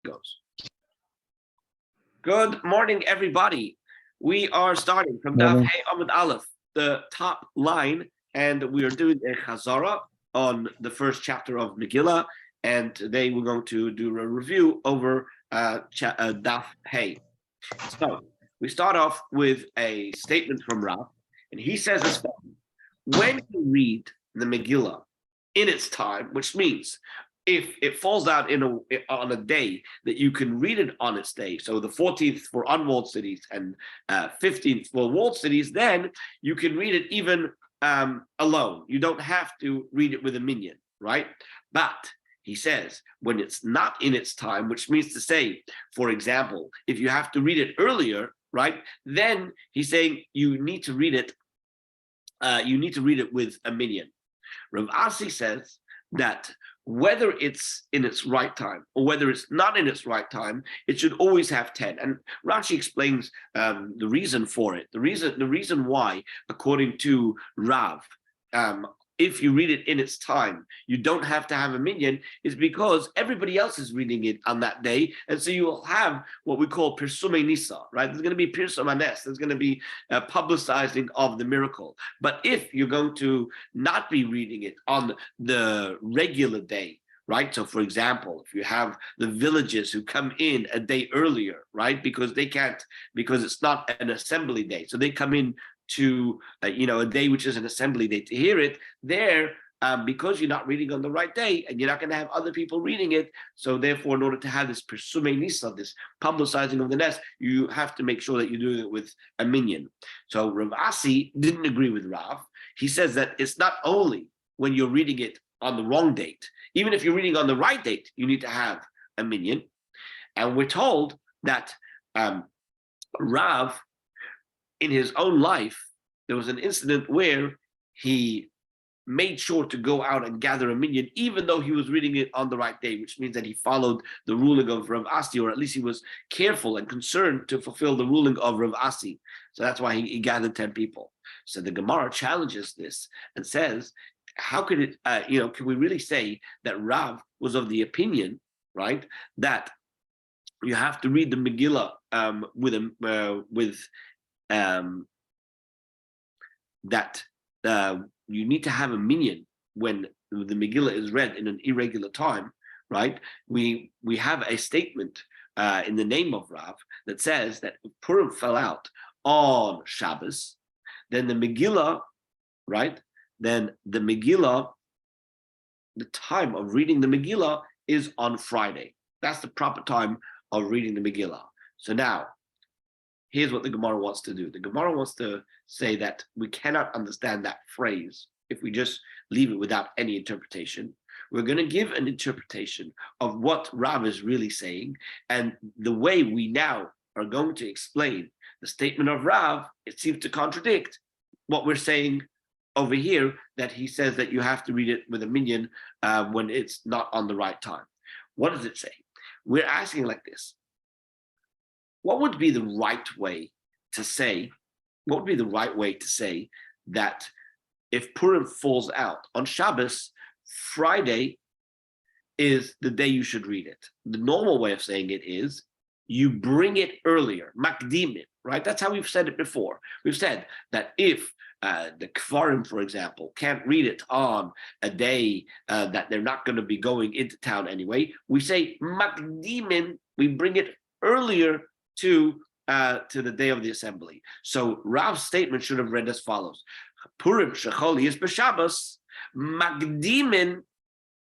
goes. Good morning, everybody. We are starting from Daf Hey Amud Aleph, the top line, and we are doing a Chazara on the first chapter of Megillah. And today we're going to do a review over Daf Hey. So we start off with a statement from Rav, and he says as follows: when you read the Megillah in its time, which means if it falls out on a day that you can read it on its day, so the 14th for unwalled cities and 15th for walled cities, then you can read it even alone. You don't have to read it with a minyan, right? But he says when it's not in its time, which means to say, for example, if you have to read it earlier, right, then he's saying you need to read it. You need to read it with a minyan. Rav Asi says that whether it's in its right time or whether it's not in its right time, it should always have 10. And Rashi explains the reason for it. The reason why, according to Rav, if you read it in its time, you don't have to have a minyan, is because everybody else is reading it on that day. And so you'll have what we call Pirsumei Nisa, right? There's going to be Pirsum Anes, there's going to be publicizing of the miracle. But if you're going to not be reading it on the regular day, right? So for example, if you have the villages who come in a day earlier, right? Because it's not an assembly day. So they come in to a day which is an assembly day to hear it there, because you're not reading on the right day and you're not going to have other people reading it. So therefore, in order to have this Pirsumei Nisa, this publicizing of the nest, you have to make sure that you're doing it with a minyan. So Rav Asi didn't agree with Rav. He says that it's not only when you're reading it on the wrong date, even if you're reading on the right date, you need to have a minyan. And we're told that Rav, in his own life, there was an incident where he made sure to go out and gather a minyan, even though he was reading it on the right day, which means that he followed the ruling of Rav Asi, or at least he was careful and concerned to fulfill the ruling of Rav Asi. So that's why he gathered 10 people. So the Gemara challenges this and says, how could it, can we really say that Rav was of the opinion, right, that you have to read the Megillah that you need to have a minyan when the Megillah is read in an irregular time, right? We have a statement in the name of Rav that says that if Purim fell out on Shabbos, then the Megillah, right? Then the Megillah, the time of reading the Megillah is on Friday. That's the proper time of reading the Megillah. So now, here's what the Gemara wants to do. The Gemara wants to say that we cannot understand that phrase if we just leave it without any interpretation. We're going to give an interpretation of what Rav is really saying, and the way we now are going to explain the statement of Rav, it seems to contradict what we're saying over here, that he says that you have to read it with a minyan when it's not on the right time. What does it say? We're asking like this: what would be the right way to say? What would be the right way to say that if Purim falls out on Shabbos, Friday is the day you should read it? The normal way of saying it is you bring it earlier, makdim it, right? That's how we've said it before. We've said that if the Kfarim, for example, can't read it on a day that they're not going to be going into town anyway, we say makdimin, we bring it earlier to the day of the assembly. So Rav's statement should have read as follows: Purim shechol is b'Shabbos, magdimin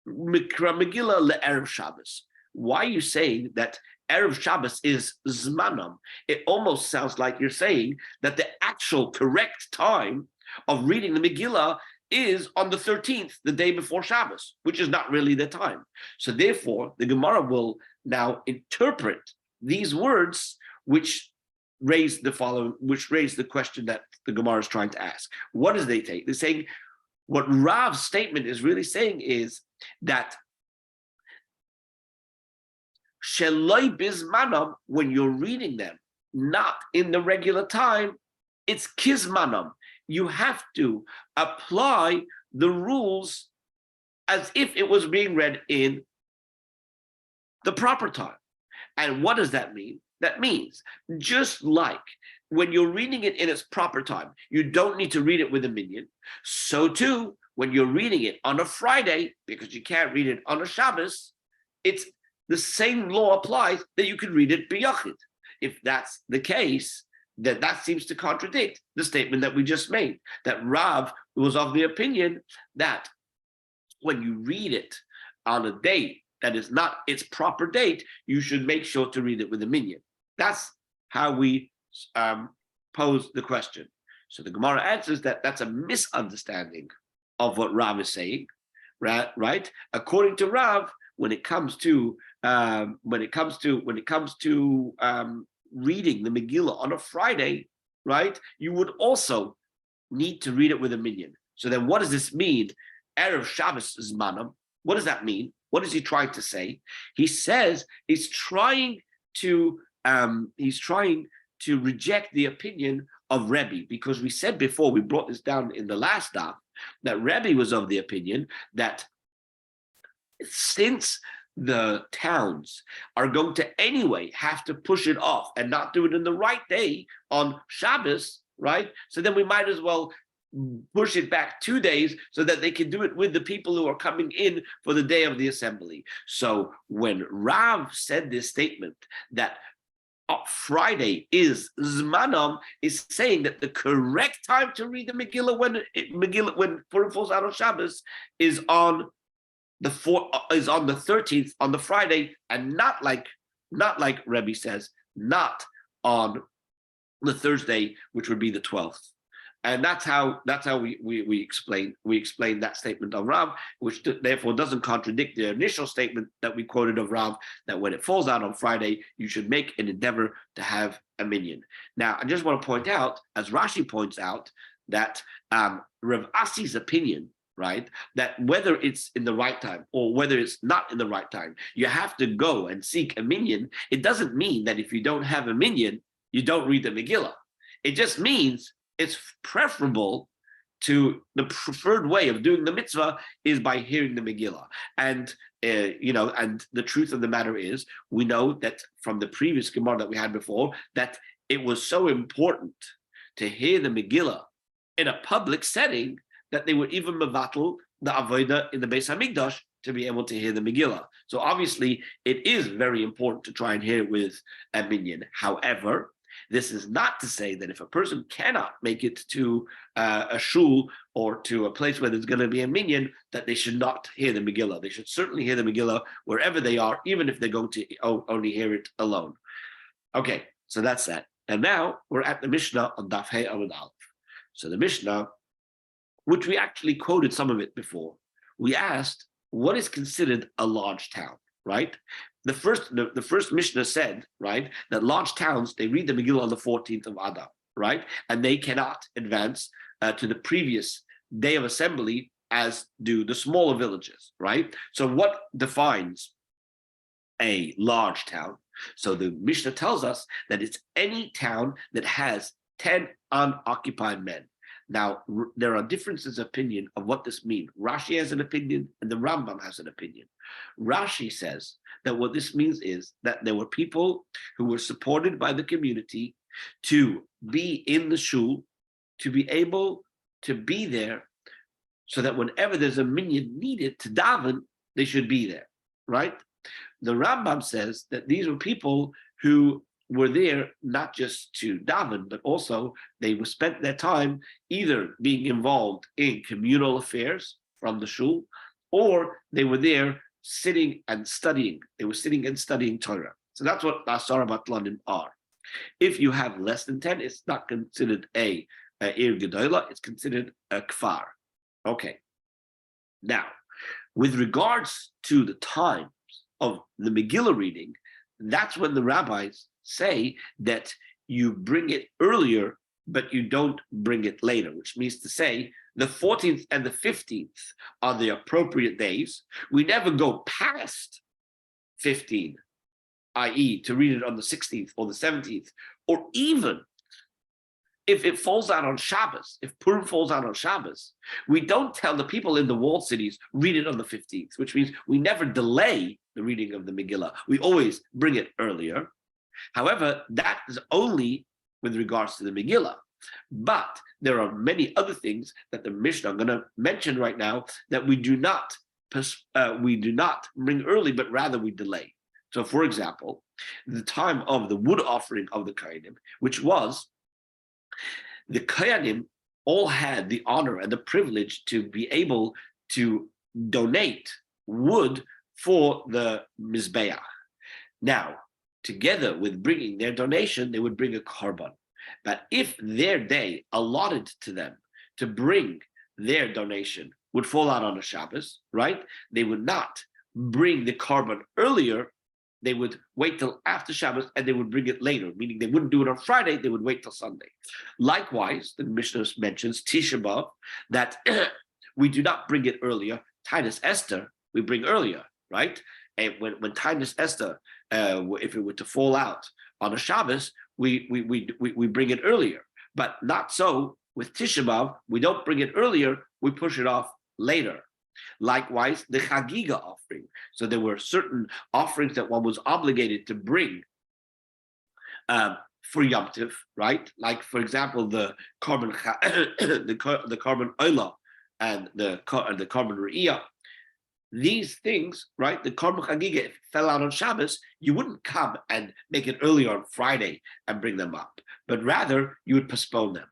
mikra Megillah le'erev Shabbos. Why are you saying that erev Shabbos is zmanam? It almost sounds like you're saying that the actual correct time of reading the Megillah is on the 13th, the day before Shabbos, which is not really the time. So therefore, the Gemara will now interpret these words, which raise the question that the Gemara is trying to ask. What does they take? They're saying what Rav's statement is really saying is that Sheloi bizmanam, when you're reading them, not in the regular time, it's kizmanam. You have to apply the rules as if it was being read in the proper time. And what does that mean? That means just like when you're reading it in its proper time, you don't need to read it with a minyan. So too, when you're reading it on a Friday, because you can't read it on a Shabbos, it's the same law applies that you can read it biyachid. If that's the case, then that seems to contradict the statement that we just made, that Rav was of the opinion that when you read it on a date that is not its proper date, you should make sure to read it with a minyan. That's how we pose the question. So the Gemara answers that that's a misunderstanding of what Rav is saying, right? According to Rav, when it comes to reading the Megillah on a Friday, right, you would also need to read it with a minyan. So then what does this mean? Erev Shabbos Zmanam. What does that mean? What is he trying to say? He says he's trying to reject the opinion of Rebbe, because we said before, we brought this down in the last daf, that Rebbe was of the opinion that since the towns are going to anyway have to push it off and not do it in the right day on Shabbos, right? So then we might as well push it back 2 days so that they can do it with the people who are coming in for the day of the assembly. So when Rav said this statement that Friday is Zmanam, is saying that the correct time to read the Megillah when Purim falls out on Shabbos is on the 13th, on the Friday, and not like Rebbe says, not on the Thursday, which would be the 12th. And that's how we explain that statement of Rav, which therefore doesn't contradict the initial statement that we quoted of Rav, that when it falls out on Friday, you should make an endeavor to have a minyan. Now, I just want to point out, as Rashi points out, that Rav Asi's opinion, right, that whether it's in the right time or whether it's not in the right time, you have to go and seek a minyan. It doesn't mean that if you don't have a minyan, you don't read the Megillah. It just means it's preferable to the preferred way of doing the mitzvah is by hearing the Megillah. And, and the truth of the matter is, we know that from the previous Gemara that we had before, that it was so important to hear the Megillah in a public setting that they were even mevatel the avodah in the Beis Hamikdash to be able to hear the Megillah. So obviously, it is very important to try and hear it with a minyan. However, this is not to say that if a person cannot make it to a shul or to a place where there's going to be a minyan, that they should not hear the Megillah. They should certainly hear the Megillah wherever they are, even if they're going to only hear it alone. Okay, so that's that. And now we're at the Mishnah on Daf Hey Amud Aleph. So the Mishnah, which we actually quoted some of it before, we asked, what is considered a large town, right? The first Mishnah said, right, that large towns, they read the Megillah on the 14th of Adar, right? And they cannot advance to the previous day of assembly as do the smaller villages, right? So what defines a large town? So the Mishnah tells us that it's any town that has 10 unoccupied men. Now, there are differences of opinion of what this means. Rashi has an opinion and the Rambam has an opinion. Rashi says that what this means is that there were people who were supported by the community to be in the shul, to be able to be there, so that whenever there's a minyan needed to daven, they should be there, right? The Rambam says that these were people who were there not just to daven, but also they were spent their time either being involved in communal affairs from the shul, or they were there sitting and studying. They were sitting and studying Torah. So that's what Asara Batlanim are. If you have less than 10, it's not considered a Ir Gedola, it's considered a Kfar. Okay. Now, with regards to the times of the Megillah reading, that's when the rabbis say that you bring it earlier, but you don't bring it later, which means to say the 14th and the 15th are the appropriate days. We never go past 15, i.e. to read it on the 16th or the 17th, or even if it falls out on Shabbos, if Purim falls out on Shabbos, we don't tell the people in the walled cities, read it on the 15th, which means we never delay the reading of the Megillah. We always bring it earlier. However, that is only with regards to the Megillah. But there are many other things that the Mishnah I'm going to mention right now that we do not bring early, but rather we delay. So, for example, the time of the wood offering of the Kohanim, which was the Kohanim all had the honor and the privilege to be able to donate wood for the Mizbeach. Now, together with bringing their donation, they would bring a korban. But if their day allotted to them to bring their donation would fall out on a Shabbos, right? They would not bring the korban earlier. They would wait till after Shabbos and they would bring it later, meaning they wouldn't do it on Friday, they would wait till Sunday. Likewise, the Mishnah mentions Tisha B'Av, that we do not bring it earlier. Titus Esther, we bring earlier, right? And when Titus Esther, if it were to fall out on a Shabbos, we bring it earlier. But not so with Tisha B'Av. We don't bring it earlier, we push it off later. Likewise, the Chagiga offering. So there were certain offerings that one was obligated to bring for Yom Tov, right? Like, for example, the Korban the Korban Olah and the Korban Re'iyah. These things, right? The Korban Chagiga, if it fell out on Shabbos, you wouldn't come and make it earlier on Friday and bring them up, but rather you would postpone them.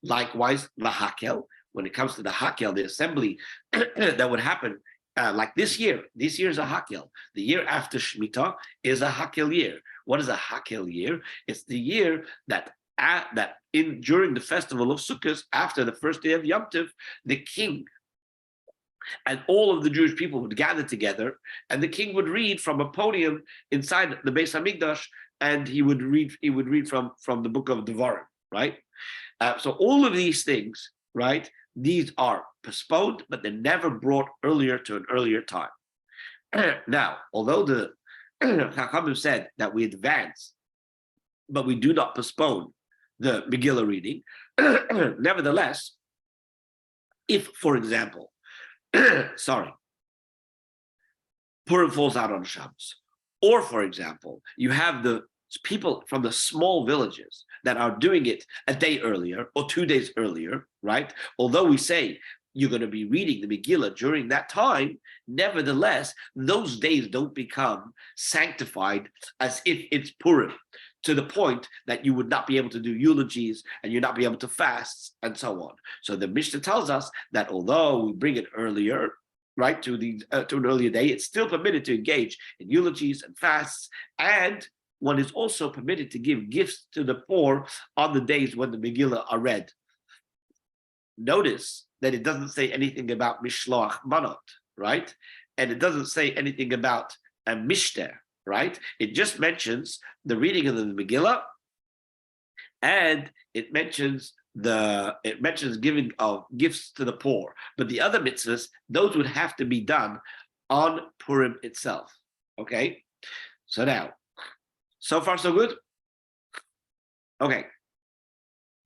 Likewise, the Hakel. When it comes to the Hakel, the assembly that would happen, like this year is a Hakel. The year after Shemitah is a Hakel year. What is a Hakel year? It's the year that during the festival of Sukkot, after the first day of Yom Tov, the king and all of the Jewish people would gather together, and the king would read from a podium inside the Beis Hamikdash, and he would read from the book of Devarim, right? So all of these things, right? These are postponed, but they're never brought earlier to an earlier time. Now, although the Chachamim said that we advance, but we do not postpone the Megillah reading, nevertheless, if, for example, Purim falls out on Shabbos, or, for example, you have the people from the small villages that are doing it a day earlier or 2 days earlier, right? Although we say you're going to be reading the Megillah during that time, nevertheless, those days don't become sanctified as if it's Purim, to the point that you would not be able to do eulogies and you'd not be able to fast and so on. So the Mishnah tells us that although we bring it earlier, right, to an earlier day, it's still permitted to engage in eulogies and fasts, and one is also permitted to give gifts to the poor on the days when the Megillah are read. Notice that it doesn't say anything about Mishloach Manot, right? And it doesn't say anything about a Mishter, right? It just mentions the reading of the Megillah, and it mentions giving of gifts to the poor. But the other mitzvahs, those would have to be done on Purim itself. Okay? So now, so far so good? Okay.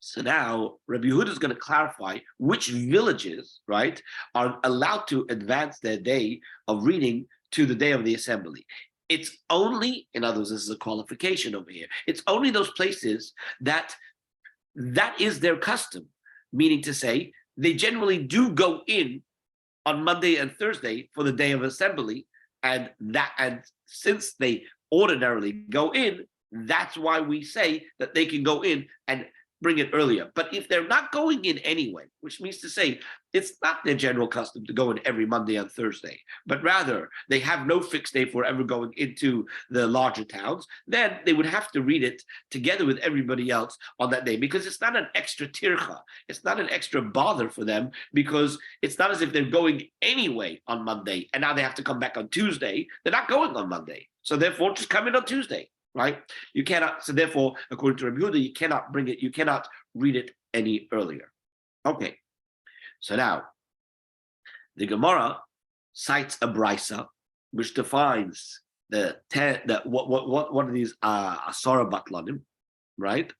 So now Rabbi Yehuda is going to clarify which villages, right, are allowed to advance their day of reading to the day of the assembly. It's only, in other words, this is a qualification over here, it's only those places that is their custom, meaning to say they generally do go in on Monday and Thursday for the day of assembly, and since they ordinarily go in, that's why we say that they can go in and bring it earlier. But if they're not going in anyway, which means to say it's not their general custom to go in every Monday and Thursday, but rather they have no fixed day for ever going into the larger towns, then they would have to read it together with everybody else on that day, because it's not an extra tircha, it's not an extra bother for them, because it's not as if they're going anyway on Monday and now they have to come back on Tuesday. They're not going on Monday, so therefore just come in on Tuesday. Right? You cannot, so therefore, according to Rabbi Yehuda, you cannot bring it, you cannot read it any earlier. Okay. So now, the Gemara cites a brisa which defines what are these asara batlanim, right?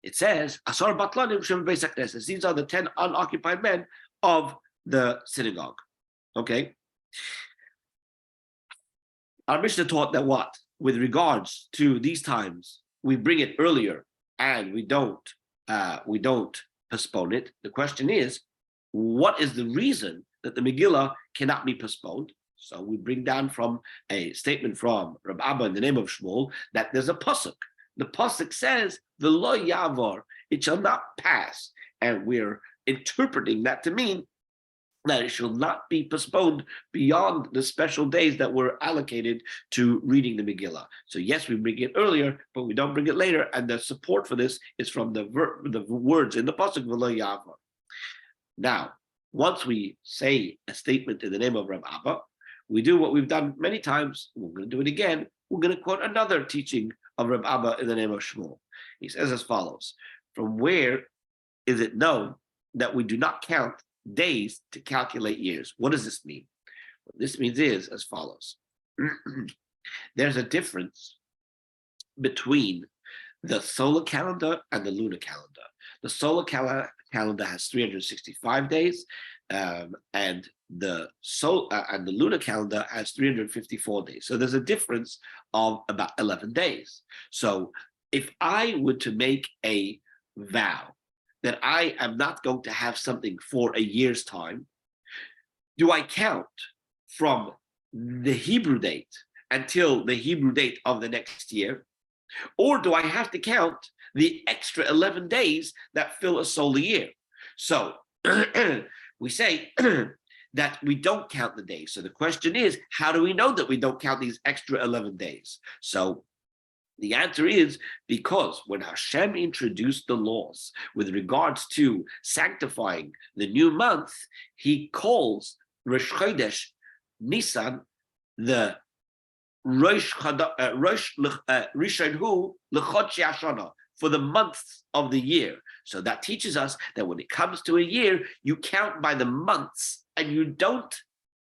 It says, Asar Batlanim Shem Beis HaKnesses. These are the 10 unoccupied men of the synagogue. Okay? Our Mishnah taught that what? With regards to these times, we bring it earlier and we don't postpone it. The question is, what is the reason that the Megillah cannot be postponed? So we bring down from a statement from Reb Abba in the name of Shmuel that there's a pasuk. The pasuk says, "V'lo yavor," it shall not pass, and we're interpreting that to mean that it shall not be postponed beyond the special days that were allocated to reading the Megillah. So yes, we bring it earlier, but we don't bring it later, and the support for this is from the words in the pasuk "V'lo yavor." Now, once we say a statement in the name of Reb Abba, we do what we've done many times. We're going to do it again. We're going to quote another teaching of Reb Abba in the name of Shmuel. He says as follows: from where is it known that we do not count days to calculate years? What does this mean? What this means is as follows. There's a difference between the solar calendar and the lunar calendar. The solar calendar has 365 days, and the lunar calendar has 354 days. So there's a difference of about 11 days. So if I were to make a vow that I am not going to have something for a year's time, do I count from the Hebrew date until the Hebrew date of the next year? Or do I have to count the extra 11 days that fill a solar year? So we say that we don't count the days. So the question is, how do we know that we don't count these extra 11 days? So the answer is because when Hashem introduced the laws with regards to sanctifying the new month, he calls Rosh Chodesh Nisan the Rosh Rishon Hu L'Chodshei Hashana, for the months of the year. So that teaches us that when it comes to a year, you count by the months and you don't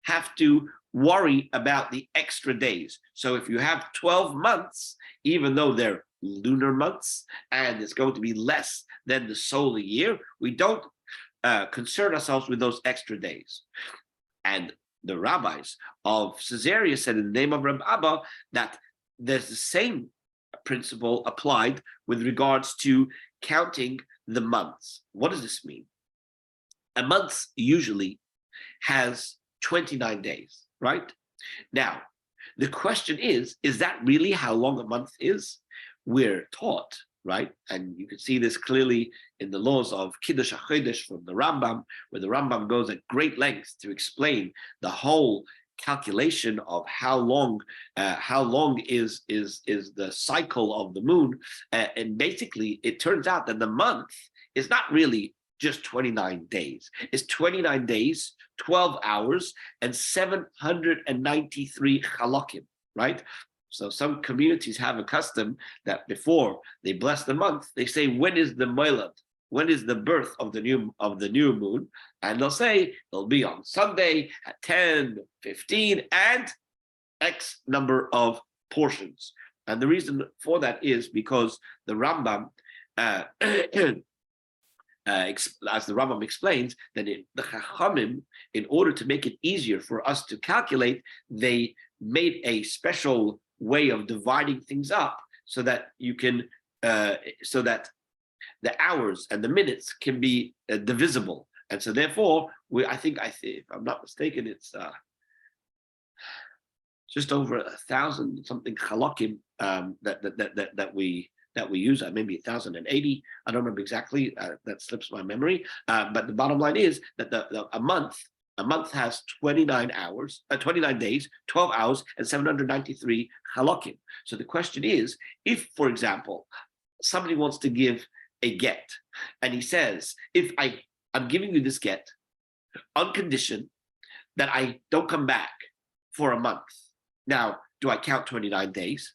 have to worry about the extra days. So if you have 12 months, even though they're lunar months and it's going to be less than the solar year, we don't concern ourselves with those extra days. And the rabbis of Caesarea said in the name of Reb Abba that there's the same principle applied with regards to counting the months. What does this mean? A month usually has 29 days, right? Now, the question is that really how long a month is? We're taught, right? And you can see this clearly in the laws of Kiddush HaChodesh from the Rambam, where the Rambam goes at great lengths to explain the whole calculation of how long is the cycle of the moon, and basically it turns out that the month is not really just 29 days. It's 29 days, 12 hours, and 793 halakim, right? So some communities have a custom that before they bless the month, they say, when is the Moilad? When is the birth of the new moon? And they'll say it'll be on Sunday at 10, 15, and X number of portions. And the reason for that is because the Rambam, as the Rambam explains, that the Chachamim, in order to make it easier for us to calculate, they made a special way of dividing things up so that you can, so that the hours and the minutes can be divisible. And so therefore, I think, if I'm not mistaken, it's just over 1,000 something halakim that we use, maybe 1,080. I don't remember exactly. That slips my memory. But the bottom line is that a month has 29 days, 12 hours, and 793 halakim. So the question is, if, for example, somebody wants to give a get, and he says, if I'm giving you this get on condition that I don't come back for a month. Now, do I count 29 days?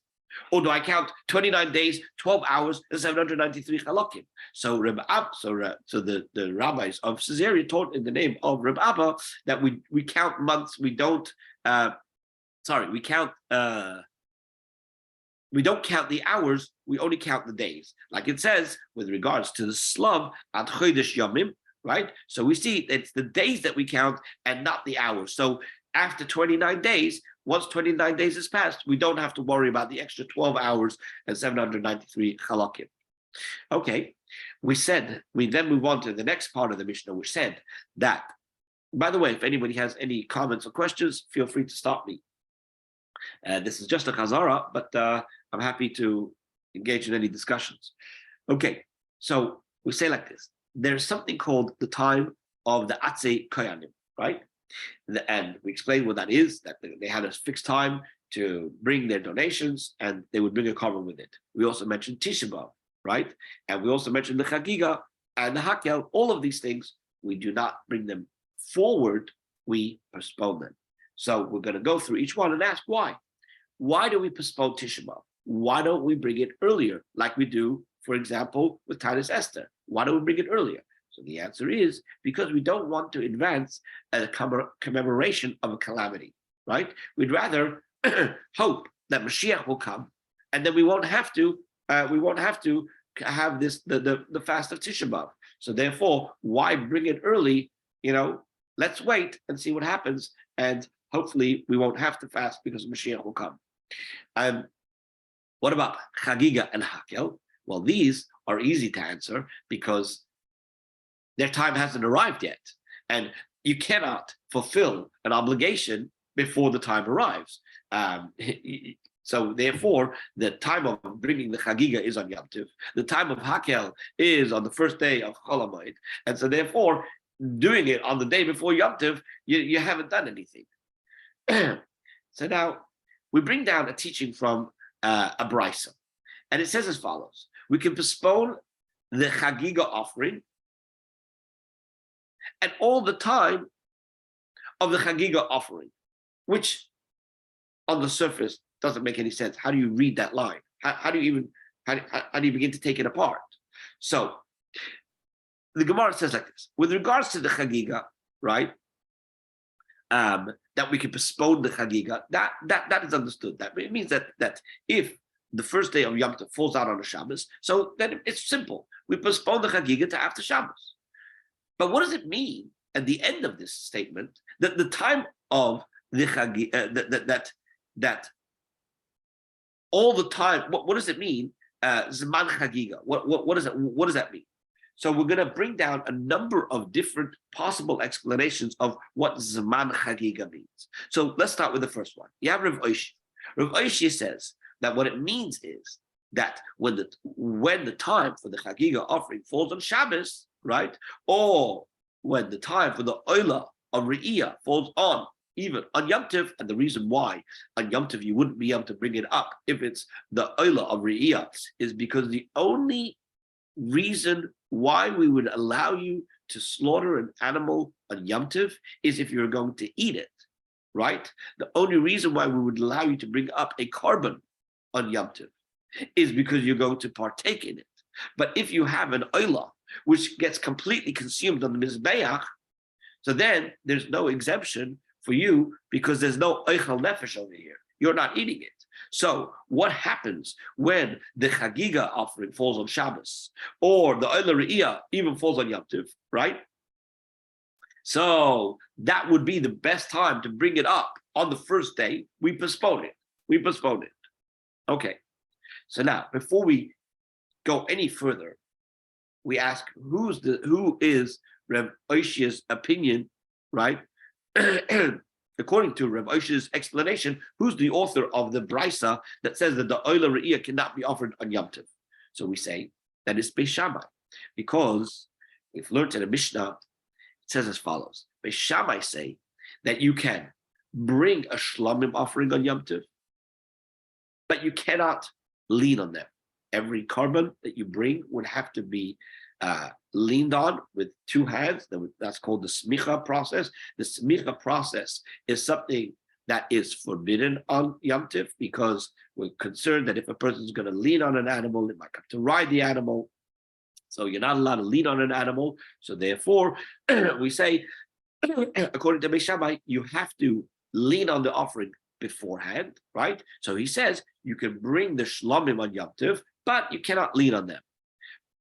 Or do I count 29 days, 12 hours, and 793 halakim? So the rabbis of Caesarea taught in the name of Reb Abba that we count months, we don't, we count we don't count the hours, we only count the days. Like it says with regards to the Slav, ad chodesh yomim, right? So we see it's the days that we count and not the hours. So after 29 days, once 29 days has passed, we don't have to worry about the extra 12 hours and 793 halakim. Okay, we then move on to the next part of the Mishnah, which said that, by the way, if anybody has any comments or questions, feel free to stop me. This is just a chazara, but I'm happy to engage in any discussions. Okay, so we say like this. There's something called the time of the Atzei Koyanim, right? And we explained what that is, that they had a fixed time to bring their donations, and they would bring a korban with it. We also mentioned Tisha B'Av, right? And we also mentioned the Chagiga and the Hakel. All of these things, we do not bring them forward, we postpone them. So we're going to go through each one and ask why. Why do we postpone Tisha B'Av? Why don't we bring it earlier, like we do, for example, with Titus Esther? Why don't we bring it earlier? So the answer is because we don't want to advance a commemoration of a calamity, right? We'd rather hope that Mashiach will come, and then we won't have to have this the fast of Tisha B'Av. So therefore, why bring it early? Let's wait and see what happens, and hopefully we won't have to fast because Mashiach will come. What about Chagiga and Hakel? Well, these are easy to answer because their time hasn't arrived yet. And you cannot fulfill an obligation before the time arrives. So therefore, the time of bringing the Chagiga is on Yom Tov. The time of Hakel is on the first day of Chol HaMoed. And so therefore, doing it on the day before Yom Tov, you haven't done anything. So now, we bring down a teaching from a brisa. And it says as follows. We can postpone the Chagiga offering and all the time of the Chagiga offering, which on the surface doesn't make any sense. How do you read that line? How do you begin to take it apart? So the Gemara says like this: with regards to the Chagiga, right? That we can postpone the Chagiga. That is understood. That it means that if the first day of Yom Tov falls out on a Shabbos, so then it's simple. We postpone the Chagiga to after Shabbos. But what does it mean at the end of this statement that the time of the Chagiga, that all the time? What does it mean? Zman Chagiga. What does that mean? So we're going to bring down a number of different possible explanations of what Zman Chagiga means. So let's start with the first one. You have Rav Oishi. Rav Oishi says that what it means is that when the time for the Chagiga offering falls on Shabbos, right, or when the time for the Oila of Re'iyah falls on even on Yom Tov, and the reason why on Yom Tov you wouldn't be able to bring it up if it's the Oila of Re'iyah is because the only reason why we would allow you to slaughter an animal on Yom Tov is if you're going to eat it, right? The only reason why we would allow you to bring up a korban on Yom Tov is because you're going to partake in it. But if you have an oila, which gets completely consumed on the Mizbeach, so then there's no exemption for you because there's no oichel nefesh over here. You're not eating it. So what happens when the Chagiga offering falls on Shabbos or the Oila Re'iyah even falls on Yom Tov, right? So that would be the best time to bring it up on the first day. We postpone it. Okay. So now, before we go any further, we ask who is Reb Oishi's opinion, right? According to Reb Oishi's explanation, who's the author of the brisa that says that the Oila Re'iyah cannot be offered on Yom Tov? So we say that is Beis Shammai, because we've learned in the Mishnah, it says as follows. Beis Shammai say that you can bring a shlamim offering on Yom Tov, but you cannot lean on them. Every korban that you bring would have to be leaned on with two hands. That's called the smicha process. The smicha process is something that is forbidden on Yom Tov because we're concerned that if a person is going to lean on an animal, it might have to ride the animal. So you're not allowed to lean on an animal. So therefore, we say, according to Beis Shammai, you have to lean on the offering beforehand, right? So he says you can bring the shlomim on Yom Tov, but you cannot lean on them.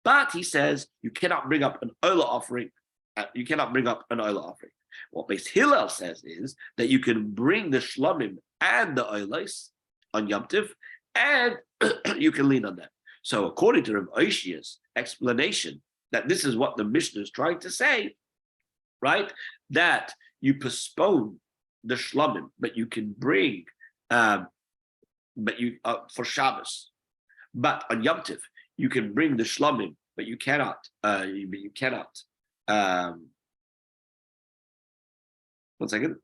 But he says you cannot bring up an oila offering. You cannot bring up an oila offering. What Beis Hillel says is that you can bring the shlomim and the oilas on Yom Tov, and you can lean on them. So according to Rav Oshia's explanation, that this is what the Mishnah is trying to say, right? That you postpone the shlomim, but you can bring, for Shabbos. But on Yom Tov, you can bring the shlomim, but you cannot. One second.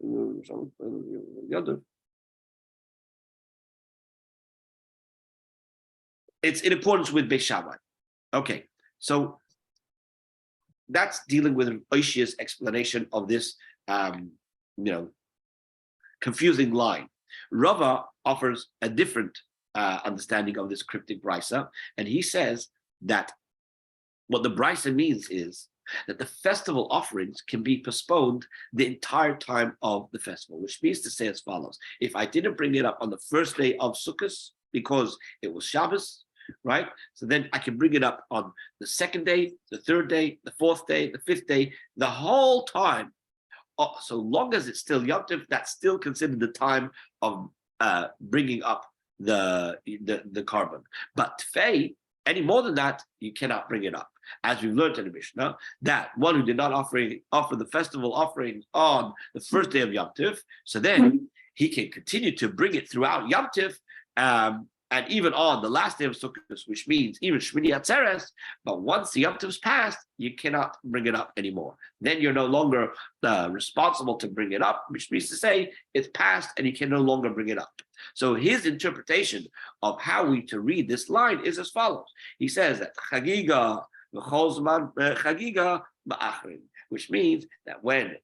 It's in accordance with Beis Shammai. Okay, so that's dealing with Oshia's explanation of this, confusing line. Rava offers a different understanding of this cryptic brisa, and he says that what the brisa means is that the festival offerings can be postponed the entire time of the festival, which means to say as follows: if I didn't bring it up on the first day of Sukkot because it was Shabbos, right? So then I can bring it up on the second day, the third day, the fourth day, the fifth day, the whole time. So long as it's still Yom Tov, that's still considered the time of bringing up the carbon. But Tfei, any more than that, you cannot bring it up. As we've learned in the Mishnah, that one who did not offer the festival offerings on the first day of Yom Tov, so then he can continue to bring it throughout Yom Tov, and even on the last day of Sukkot, which means even Shmini Atzeres. But once the Yom Tov's passed, you cannot bring it up anymore. Then you're no longer responsible to bring it up, which means to say it's passed and you can no longer bring it up. So his interpretation of how we to read this line is as follows. He says that Chagiga Chagiga Ba'achrin, which means that when it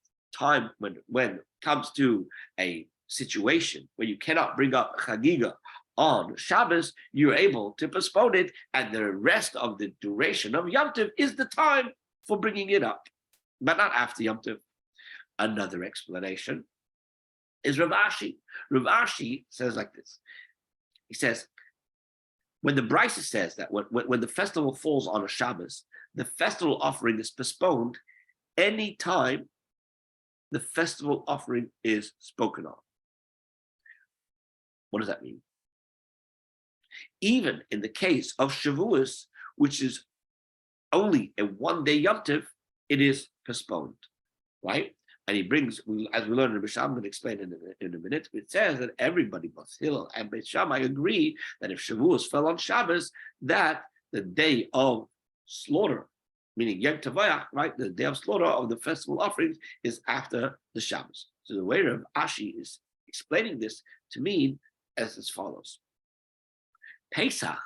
comes to a situation where you cannot bring up Chagiga on Shabbos, you're able to postpone it, and the rest of the duration of Yom Tov is the time for bringing it up, but not after Yom Tov. Another explanation is Rav Ashi. Rav Ashi says like this. He says, when the Brisa says that when the festival falls on a Shabbos, the festival offering is postponed any time the festival offering is spoken of. What does that mean? Even in the case of Shavuos, which is only a one-day Yom Tov, it is postponed, right? And he brings, as we learned in Bisham, I'm going to explain in a minute, it says that everybody, both Hillel and Beit Shammai, agree that if Shavuos fell on Shabbos, that the day of slaughter, meaning Yom Tovayach, right, the day of slaughter of the festival offerings is after the Shabbos. So the way Rav Ashi is explaining this to mean as follows. Pesach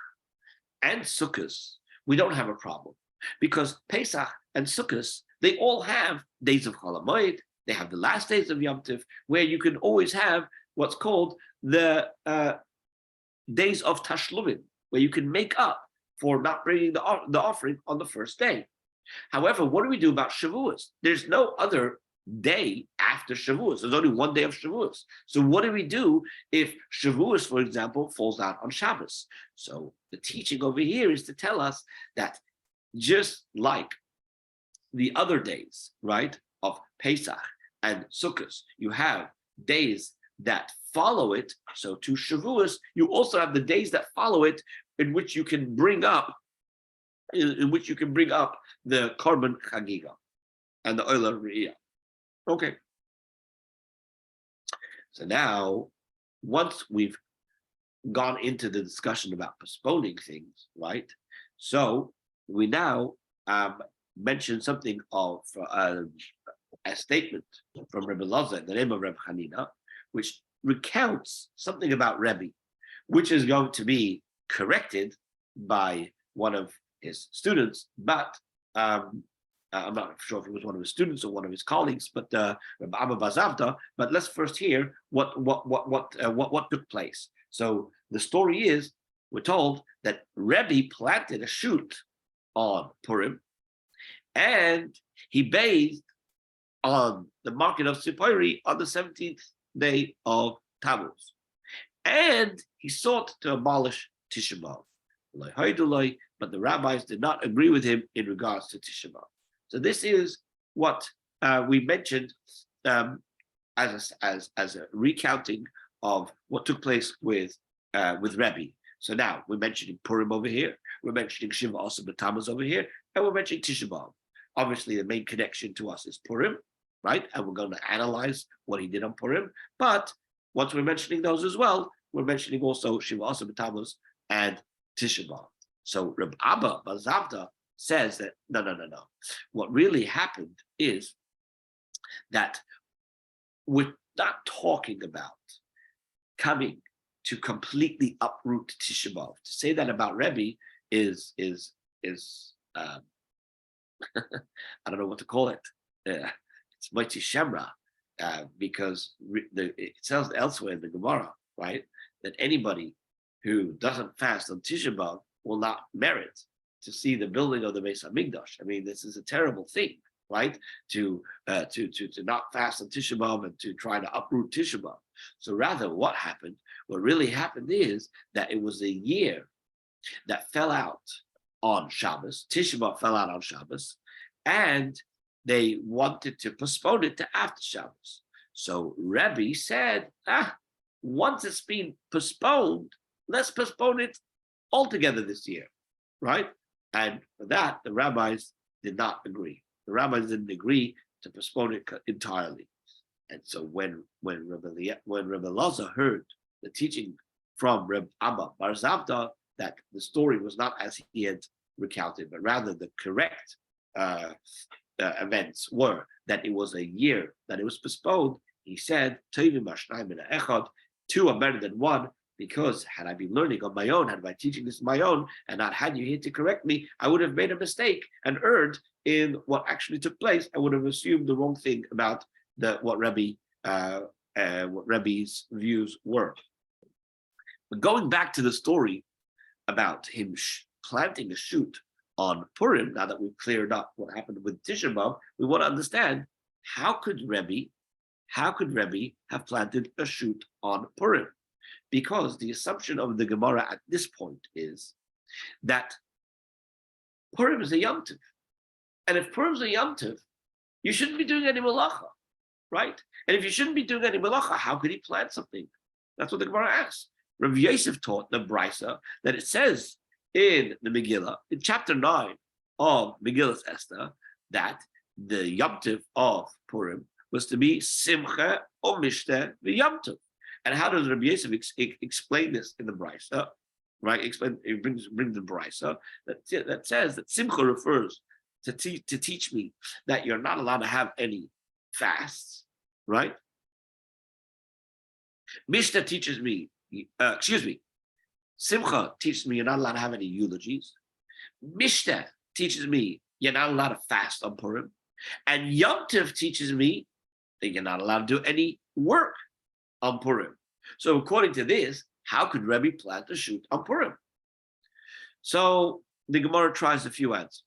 and Sukkot, we don't have a problem, because Pesach and Sukkot, they all have days of Chol HaMoed, they have the last days of Yom Tov, where you can always have what's called the days of Tashlumim, where you can make up for not bringing the offering on the first day. However, what do we do about Shavuos? There's no other day after Shavuos. There's only one day of Shavuos. So what do we do if Shavuos, for example, falls out on Shabbos? So the teaching over here is to tell us that just like the other days, right, of Pesach and Sukkot, you have days that follow it. So to Shavuos, you also have the days that follow it in which you can bring up the Korban Chagiga and the Oila Re'iyah. Okay. So now, once we've gone into the discussion about postponing things, right? So we now mention something of a statement from Rebbe Loza in the name of Reb Hanina, which recounts something about Rebbe, which is going to be corrected by one of his students, but I'm not sure if it was one of his students or one of his colleagues, but Rabbi Abba Bazavta. But let's first hear what took place. So the story is, we're told that Rebbe planted a shoot on Purim, and he bathed on the market of Sipori on the 17th day of Tamuz. and he sought to abolish Tisha B'Av. But the rabbis did not agree with him in regards to Tisha B'Av. So this is what we mentioned as a recounting of what took place with Rebbe. So now we're mentioning Purim over here, we're mentioning Shiva also Tamuz over here, and we're mentioning Tisha B'Av. Obviously, the main connection to us is Purim, right? And we're going to analyze what he did on Purim. But once we're mentioning those as well, we're mentioning also Shiva also Tamuz and Tisha B'Av. So Reb Abba Bazavda says that no. What really happened is that we're not talking about coming to completely uproot Tisha B'Av. To say that about Rebbe is I don't know what to call it. It's Moitzi Shemra, because it says elsewhere in the Gemara, right, that anybody who doesn't fast on Tisha B'Av will not merit to see the building of the Beis Hamikdash. I mean, this is a terrible thing, right? To not fast on Tisha B'Av and to try to uproot Tisha B'Av. So rather, what happened? What really happened is that it was a year that fell out on Shabbos. Tisha B'Av fell out on Shabbos, and they wanted to postpone it to after Shabbos. So Rebbe said, once it's been postponed, let's postpone it altogether this year, right? And for that, the rabbis did not agree. The rabbis didn't agree to postpone it entirely. And so when Rebbe Lazar heard the teaching from Reb Abba Bar Zavda that the story was not as he had recounted, but rather the correct events were that it was a year that it was postponed, he said, two are better than one, because had I been learning on my own, had I been teaching this on my own, and not had you here to correct me, I would have made a mistake and erred in what actually took place. I would have assumed the wrong thing about what Rebbe's views were. But going back to the story about him planting a shoot on Purim, now that we've cleared up what happened with Tisha B'Av, we want to understand how could Rebbe have planted a shoot on Purim? Because the assumption of the Gemara at this point is that Purim is a Yom Tov. And if Purim is a Yom Tov, you shouldn't be doing any malacha, right? And if you shouldn't be doing any malacha, how could he plant something? That's what the Gemara asks. Rav Yosef taught the Brisa that it says in the Megillah, in chapter 9 of Megillah's Esther, that the Yom Tov of Purim was to be Simcha or Mishteh v'Yom Tov. And how does Rabbi Yosef explain this in the Brisa? Right? It brings the Brisa that says that Simcha refers to teach me that you're not allowed to have any fasts, right? Mishnah teaches me, Simcha teaches me you're not allowed to have any eulogies. Mishnah teaches me you're not allowed to fast on Purim. And Yom Tov teaches me that you're not allowed to do any work on Purim. So according to this, how could Rebbe plant a shoot on Purim? So the Gemara tries a few answers.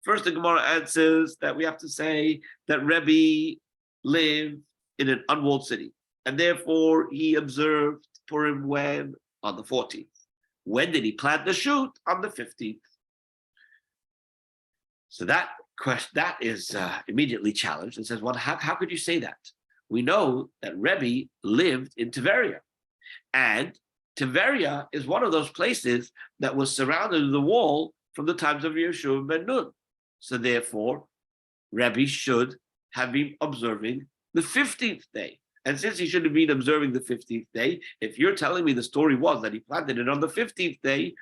First, the Gemara answers that we have to say that Rebbe lived in an unwalled city, and therefore he observed Purim when? On the 14th. When did he plant the shoot? On the 15th. So that is immediately challenged and says, well, how could you say that? We know that Rebbe lived in Tiberia, and Tiberia is one of those places that was surrounded with the wall from the times of Yeshua ben Nun. So therefore, Rebbe should have been observing the 15th day. And since he should have been observing the 15th day, if you're telling me the story was that he planted it on the 15th day,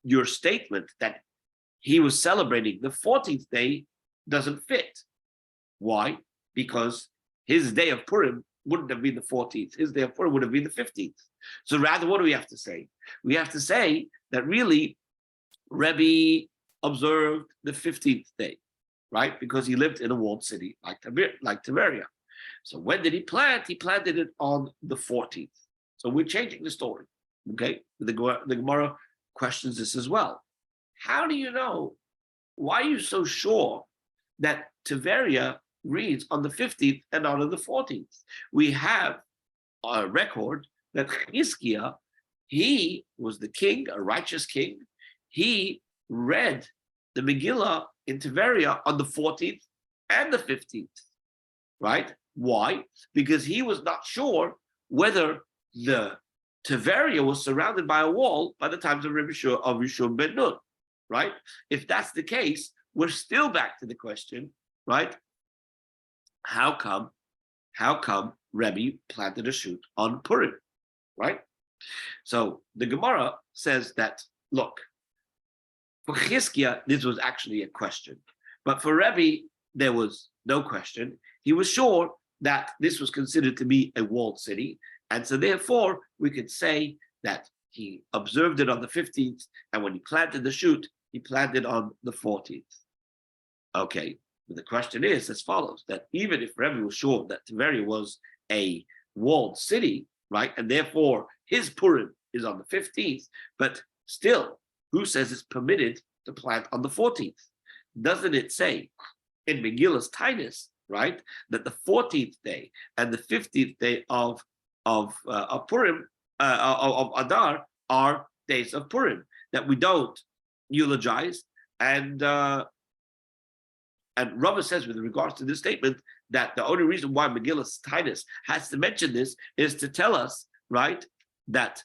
your statement that he was celebrating the 14th day doesn't fit. Why? Because his day of Purim wouldn't have been the 14th. His day of Purim would have been the 15th. So rather, what do we have to say? We have to say that really Rebbe observed the 15th day, right? Because he lived in a walled city like Tiberia. So when did he plant? He planted it on the 14th. So we're changing the story, okay? The Gemara questions this as well. How do you know? Why are you so sure that Tiberia reads on the 15th and not on the 14th? We have a record that Chizkiah, he was the king, a righteous king. He read the Megillah in Tiberia on the 14th and the 15th, right? Why? Because he was not sure whether the Tiberia was surrounded by a wall by the times of Rishon ben Nun, right? If that's the case, we're still back to the question, right? How come Rebbe planted a shoot on Purim, right? So the Gemara says that, look, for Chizkiah, this was actually a question. But for Rebbe, there was no question. He was sure that this was considered to be a walled city. And so therefore, we could say that he observed it on the 15th, and when he planted the shoot, he planted on the 14th. Okay, but the question is as follows, that even if Rebbe was sure that Tiberia was a walled city, right, and therefore his Purim is on the 15th, but still, who says it's permitted to plant on the 14th? Doesn't it say in Megillah's Tainus, right, that the 14th day and the 15th day of Purim, of Adar, are days of Purim, that we don't eulogize, and Rava says with regards to this statement that the only reason why Megillah's Tainus has to mention this is to tell us, right, that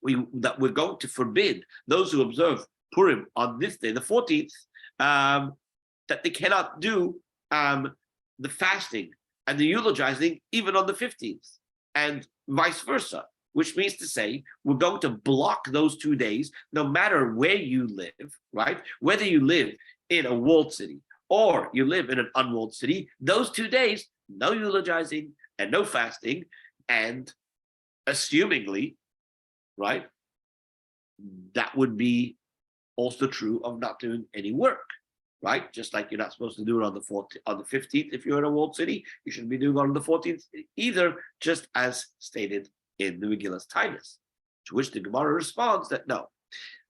we're going to forbid those who observe Purim on this day, the 14th, that they cannot do the fasting and the eulogizing even on the 15th, and vice versa, which means to say we're going to block those 2 days no matter where you live, right? Whether you live in a walled city or you live in an unwalled city, those 2 days, no eulogizing and no fasting, and assumingly, right, that would be also true of not doing any work, right? Just like you're not supposed to do it on the 15th if you're in a walled city, you shouldn't be doing it on the 14th either, just as stated in the Megillah's Tainus. To which the Gemara responds that no,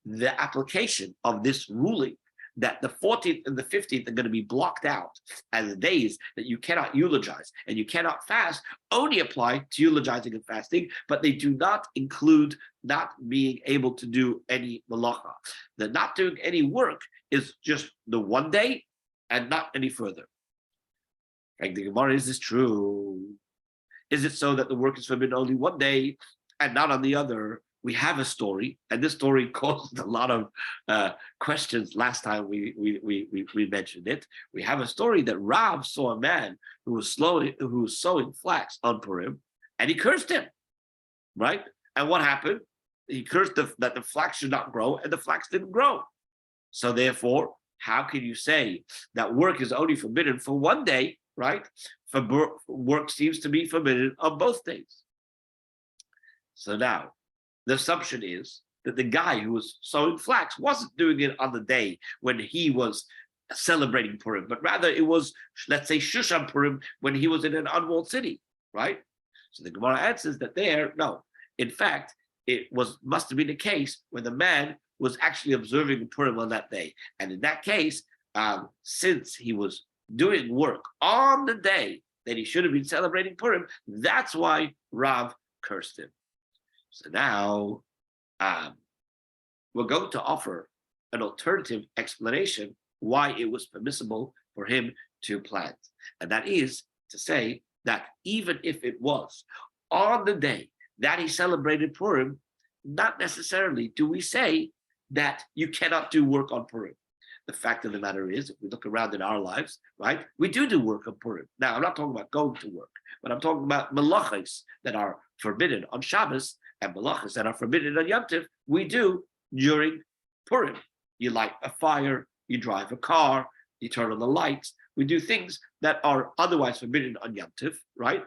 the application of this ruling that the 14th and the 15th are going to be blocked out as the days that you cannot eulogize and you cannot fast only apply to eulogizing and fasting, but they do not include not being able to do any malacha. The not doing any work is just the 1 day and not any further. Like the Gemara, is this true? Is it so that the work is forbidden only 1 day and not on the other? We have a story, and this story caused a lot of questions last time we mentioned it. We have a story that Rav saw a man who was sowing flax on Purim, and he cursed him, right? And what happened? He cursed that the flax should not grow, and the flax didn't grow. So therefore, how can you say that work is only forbidden for 1 day, right? For work seems to be forbidden on both days. So now, the assumption is that the guy who was sowing flax wasn't doing it on the day when he was celebrating Purim, but rather it was, let's say, Shushan Purim, when he was in an unwalled city, right? So the Gemara answers that no. In fact, it must have been the case when the man was actually observing Purim on that day. And in that case, since he was doing work on the day that he should have been celebrating Purim, that's why Rav cursed him. So now we're going to offer an alternative explanation why it was permissible for him to plant. And that is to say that even if it was on the day that he celebrated Purim, not necessarily do we say that you cannot do work on Purim. The fact of the matter is, if we look around in our lives, right, we do work on Purim. Now, I'm not talking about going to work, but I'm talking about malachos that are forbidden on Shabbos and malachos that are forbidden on Yom Tov, we do during Purim. You light a fire, you drive a car, you turn on the lights. We do things that are otherwise forbidden on Yom Tov, right?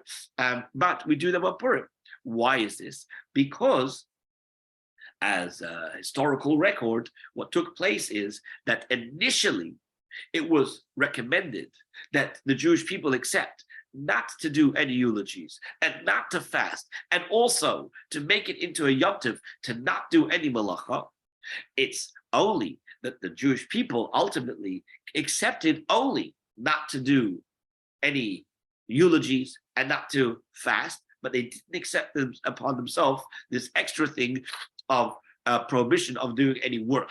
But we do them on Purim. Why is this? Because as a historical record, what took place is that initially it was recommended that the Jewish people accept not to do any eulogies and not to fast, and also to make it into a Yom Tov to not do any malacha. It's only that the Jewish people ultimately accepted only not to do any eulogies and not to fast, but they didn't accept upon themselves this extra thing of prohibition of doing any work.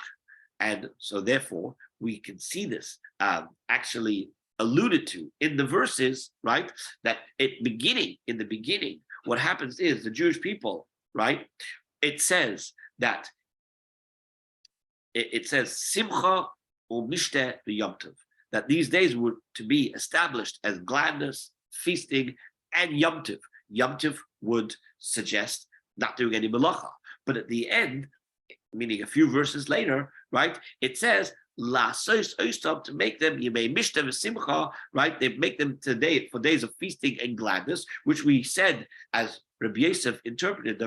And so therefore, we can see this actually alluded to in the verses, right? That in the beginning, what happens is the Jewish people, right? It says that it says Simcha u'mishteh v'yom tov, that these days were to be established as gladness, feasting, and Yom Tov. Yom Tov would suggest not doing any malacha, but at the end, meaning a few verses later, right? It says La to make them Yemei Mishta v'Simcha, right? They make them today for days of feasting and gladness, which we said as Rabbi Yosef interpreted,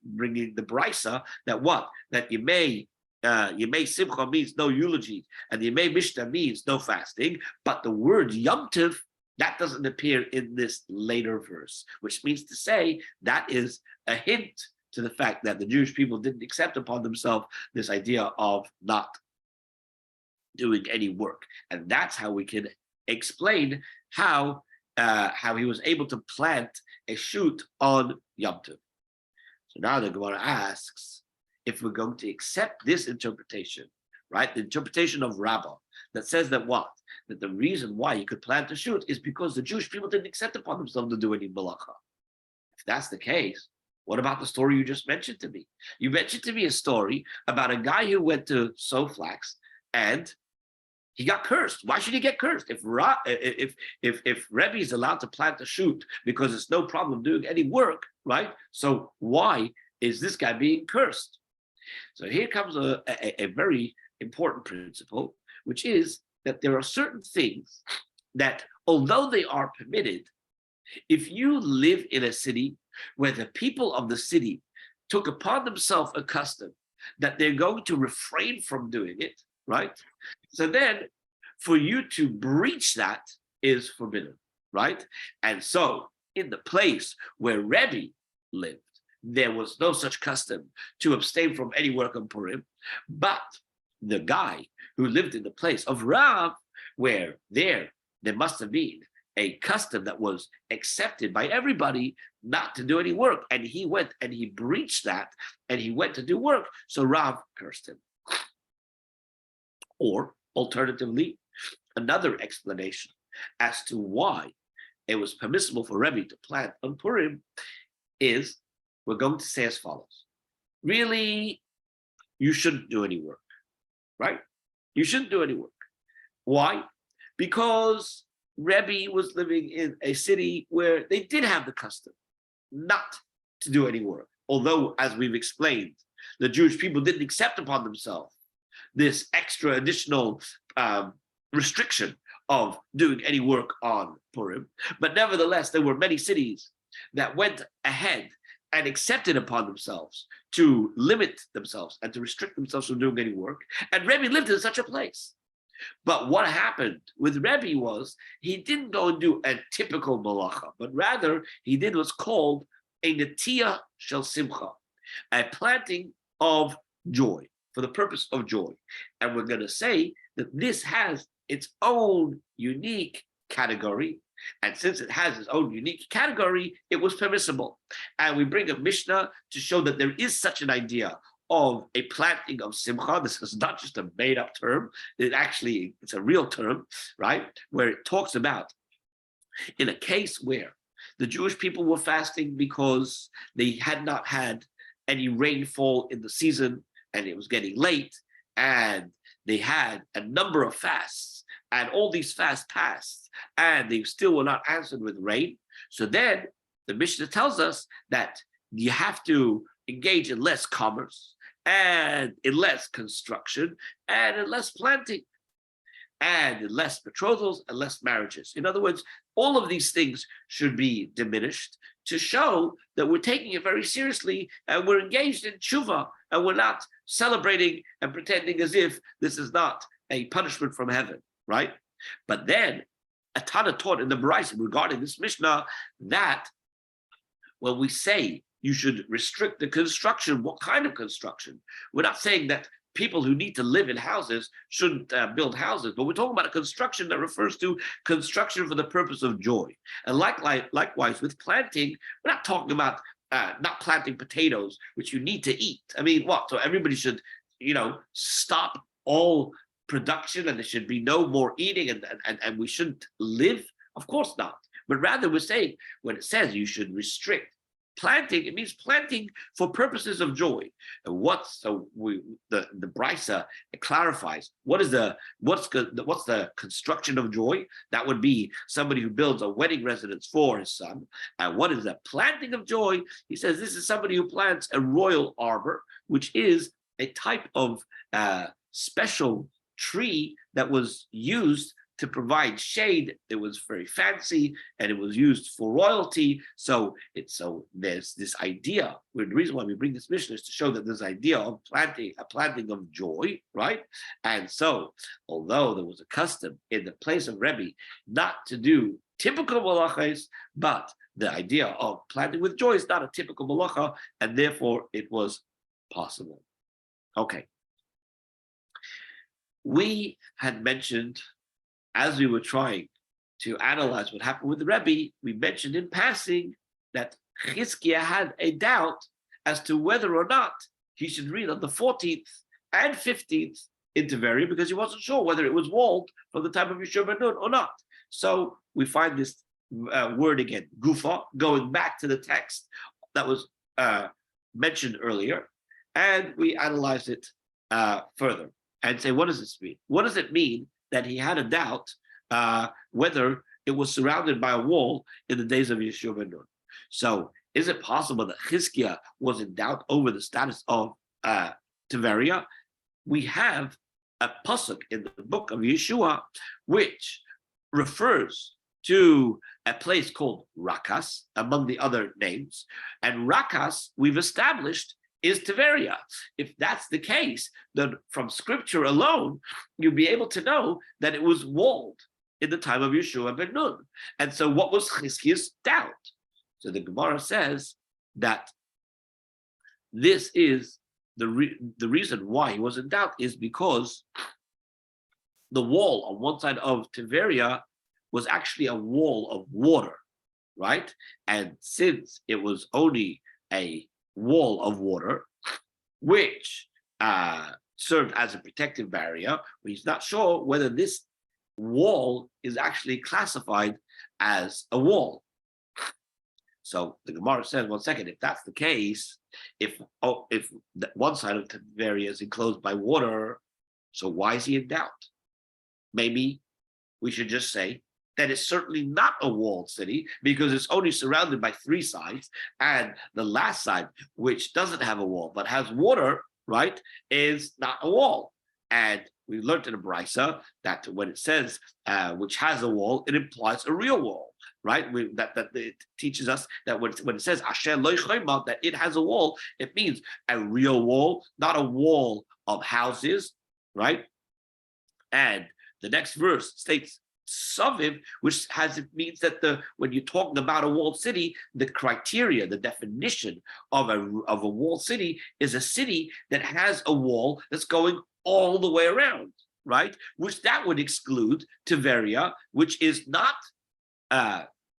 bringing the brisa that what? That Yemei Simcha means no eulogy, and Yemei Mishta means no fasting. But the word Yom Tov, that doesn't appear in this later verse, which means to say that is a hint to the fact that the Jewish people didn't accept upon themselves this idea of not doing any work. And that's how we can explain how he was able to plant a shoot on Yom Tov. So now the Gemara asks, if we're going to accept this interpretation, right, the interpretation of Rabbah, that says that what? That the reason why you could plant a shoot is because the Jewish people didn't accept upon themselves to do any malacha. If that's the case, what about the story you just mentioned to me? You mentioned to me a story about a guy who went to sow flax and he got cursed. Why should he get cursed? If Rebbe is allowed to plant a shoot because it's no problem doing any work, right? So why is this guy being cursed? So here comes a very important principle, which is that there are certain things that, although they are permitted, if you live in a city where the people of the city took upon themselves a custom that they're going to refrain from doing it, right? So then for you to breach that is forbidden, right? And so in the place where Rebbe lived, there was no such custom to abstain from any work on Purim, but the guy who lived in the place of Rav, where there must have been a custom that was accepted by everybody not to do any work, and he went and he breached that, and he went to do work, so Rav cursed him. Or alternatively, another explanation as to why it was permissible for Rebbe to plant on Purim is, we're going to say as follows. Really, you shouldn't do any work, right? You shouldn't do any work. Why? Because Rebbe was living in a city where they did have the custom not to do any work. Although, as we've explained, the Jewish people didn't accept upon themselves this extra additional restriction of doing any work on Purim. But nevertheless, there were many cities that went ahead and accepted upon themselves to limit themselves and to restrict themselves from doing any work. And Rebbe lived in such a place. But what happened with Rebbe was he didn't go and do a typical malacha, but rather he did what's called a netiyah shel simcha, a planting of joy, for the purpose of joy. And we're going to say that this has its own unique category. And since it has its own unique category, it was permissible. And we bring a Mishnah to show that there is such an idea of a planting of simcha. This is not just a made-up term. It's a real term, right? Where it talks about in a case where the Jewish people were fasting because they had not had any rainfall in the season and it was getting late, and they had a number of fasts, and all these fasts passed, and they still were not answered with rain. So then the Mishnah tells us that you have to engage in less commerce, and in less construction, and in less planting, and in less betrothals and less marriages. In other words, all of these things should be diminished to show that we're taking it very seriously and we're engaged in tshuva and we're not celebrating and pretending as if this is not a punishment from heaven, right? But then a Tana taught in the Brisa regarding this Mishnah that when we say you should restrict the construction, what kind of construction? We're not saying that people who need to live in houses shouldn't build houses, but we're talking about a construction that refers to construction for the purpose of joy. And likewise with planting, we're not talking about not planting potatoes, which you need to eat. I mean, what? So everybody should, stop all production, and there should be no more eating, and we shouldn't live? Of course not. But rather, we're saying when it says you should restrict planting, it means planting for purposes of joy. And the Brisa clarifies what's the construction of joy? That would be somebody who builds a wedding residence for his son. And what is the planting of joy? He says this is somebody who plants a royal arbor, which is a type of special tree that was used to provide shade. It was very fancy, and it was used for royalty. So there's this idea. The reason why we bring this mission is to show that this idea of planting of joy, right? And so, although there was a custom in the place of Rebbe not to do typical malachas, but the idea of planting with joy is not a typical malacha, and therefore it was possible. Okay. We had mentioned, as we were trying to analyze what happened with the Rebbe, we mentioned in passing that Chizkiah had a doubt as to whether or not he should read on the 14th and 15th in Tiberia, because he wasn't sure whether it was walled from the time of Yeshua ben Nun or not. So we find this word again, gufa, going back to the text that was mentioned earlier, and we analyze it further and say, what does this mean? What does it mean that he had a doubt whether it was surrounded by a wall in the days of Yeshua ben Nun? So is it possible that Chizkiah was in doubt over the status of Tiberia? We have a pasuk in the book of Yeshua which refers to a place called Rakas, among the other names. And Rakas, we've established, is Tiberia. If that's the case, then from scripture alone, you'll be able to know that it was walled in the time of Yeshua ben Nun. And so what was Chizkiah's doubt? So the Gemara says that this is the reason why he was in doubt is because the wall on one side of Tiberia was actually a wall of water, right? And since it was only a wall of water, which served as a protective barrier, but he's not sure whether this wall is actually classified as a wall. So the Gemara says, one second, if that's the case, if one side of Tiberia is enclosed by water, so why is he in doubt? Maybe we should just say that it's certainly not a walled city because it's only surrounded by three sides, and the last side, which doesn't have a wall but has water, right, is not a wall. And we learned in a Brisa that when it says which has a wall, it implies a real wall, right? That it teaches us that when it says Asher lo chayma, that it has a wall, it means a real wall, not a wall of houses, right? And the next verse states Saviv, which means that when you're talking about a walled city, the criteria, the definition of a walled city is a city that has a wall that's going all the way around, right? Which that would exclude Tiberia, which is not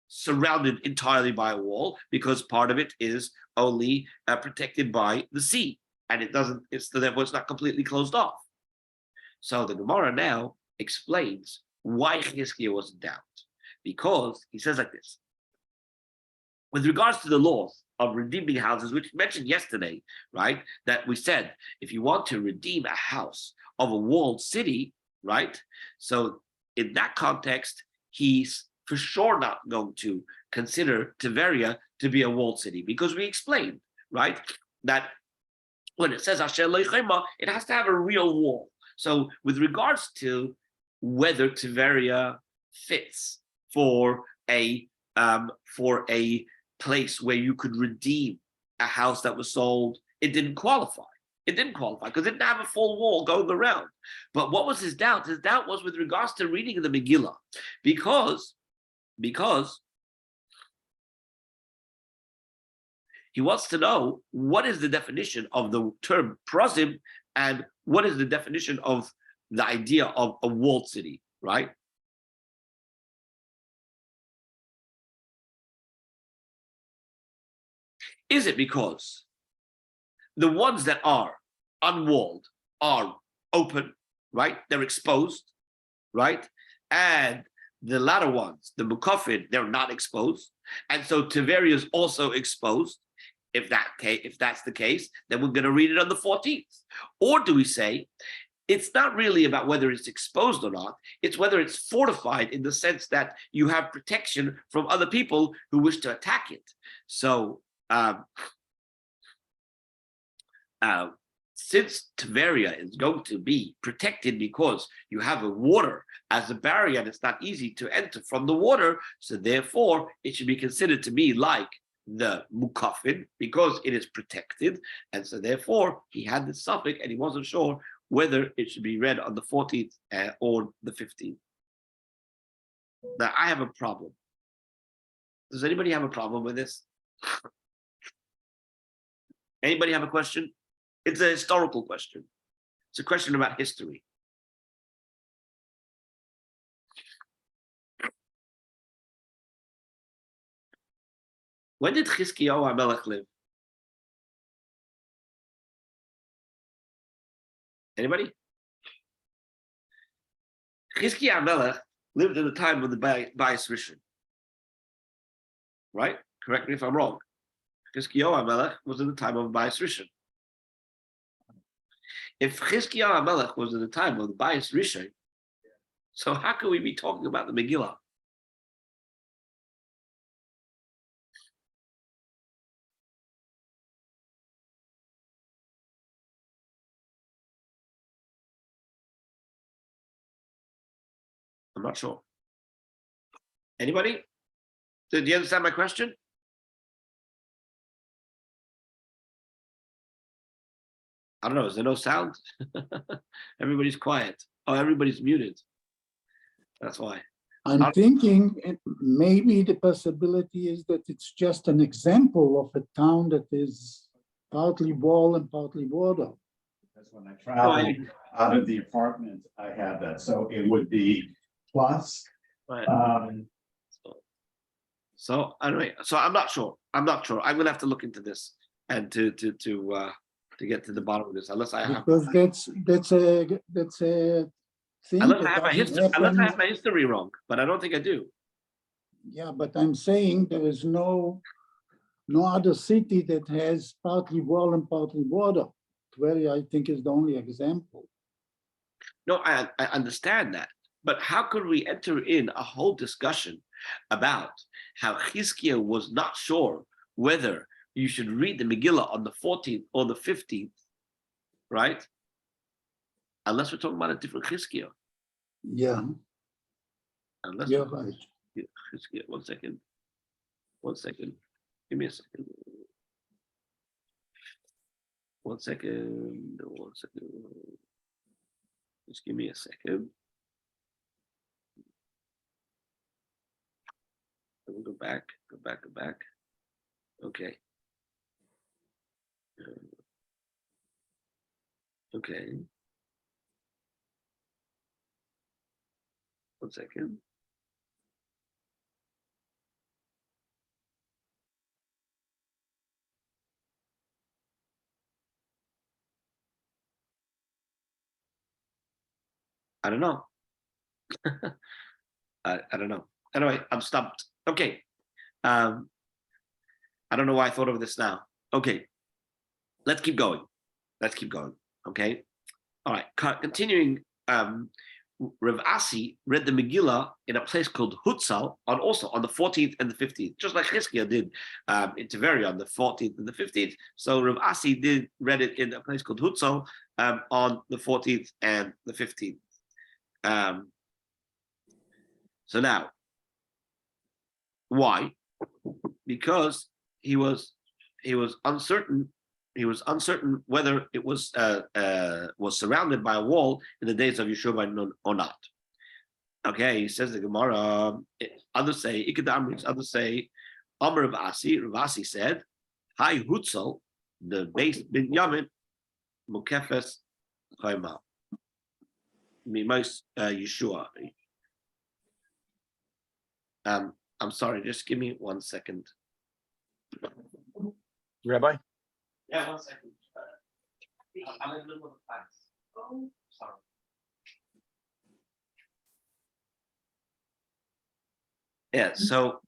surrounded entirely by a wall because part of it is only protected by the sea, and therefore it's not completely closed off. So the Gemara now explains why Chizkiah was in doubt, because he says like this: with regards to the laws of redeeming houses, which we mentioned yesterday, right? That we said if you want to redeem a house of a walled city, right? So in that context, he's for sure not going to consider Tiberia to be a walled city, because we explained, right, that when it says Asher lo chayma, it has to have a real wall. So with regards to whether Tiberia fits for a place where you could redeem a house that was sold, it didn't qualify. It didn't qualify because it didn't have a full wall going around. But what was his doubt? His doubt was with regards to reading the Megillah, because he wants to know what is the definition of the term prosim And what is the definition of the idea of a walled city, right? Is it because the ones that are unwalled are open, right? They're exposed, right? And the latter ones, the Mukafid, they're not exposed. And so Tiberia is also exposed. If that's the case, then we're going to read it on the 14th. Or do we say it's not really about whether it's exposed or not, it's whether it's fortified in the sense that you have protection from other people who wish to attack it. So since Tiberia is going to be protected because you have a water as a barrier and it's not easy to enter from the water, so therefore it should be considered to be like the Mukafin because it is protected, and so therefore he had this suffix and he wasn't sure whether it should be read on the 14th or the 15th. Now I have a problem. Does anybody have a problem with this? Anybody have a question? It's a historical question. It's a question about history. When did Chizkiyahu HaMelech live? Anybody? Chizkiyahu HaMelech lived in the time of the Bayis Rishon. Right? Correct me if I'm wrong. Chizkiyahu HaMelech was in the time of Bayis Rishon. If Chizkiyahu HaMelech was in the time of the Bayis Rishon, so how can we be talking about the Megillah? I'm not sure. Anybody? Do you understand my question? I don't know. Is there no sound? Everybody's quiet. Oh, everybody's muted. That's why. I'm thinking maybe the possibility is that it's just an example of a town that is partly wall and partly water. Because when I traveled out of the apartment, I had that. So it would be plus. Right. So anyway, so I'm not sure. I'm gonna have to look into this and to get to the bottom of this, unless I have. Because that's a thing. Unless I have my history wrong, but I don't think I do. Yeah, but I'm saying there is no other city that has partly wall and partly water. Tveria, I think, is the only example. No, I understand that, but how could we enter in a whole discussion about how Chizkiah was not sure whether you should read the Megillah on the 14th or the 15th, right? Unless we're talking about a different Chizkiah. Yeah. Unless you're right. Chizkiah, one second. Give me a second. One second. Just give me a second. We'll go back. Okay. Okay. One second. I don't know. I don't know. Anyway, I'm stumped. Okay. I don't know why I thought of this now. Okay. Let's keep going. Okay. All right. Continuing. Rav Asi read the Megillah in a place called Hutzal also on the 14th and the 15th, just like Chizkiah did in Tiberia on the 14th and the 15th. So Rav Asi read it in a place called Hutzal on the 14th and the 15th. So now, why? Because he was uncertain. He was uncertain whether it was surrounded by a wall in the days of Yeshua or not. Okay, he says the Gemara. Others say Ikadamris. Others say Amar Rav Asi said, "Hi Hutzal, the base Binyamin Mukefes Chayma. Mimos Yeshua. I'm sorry, just give me 1 second. Rabbi? Yeah, 1 second. I'm in the middle of the class. Oh, sorry. Yeah, so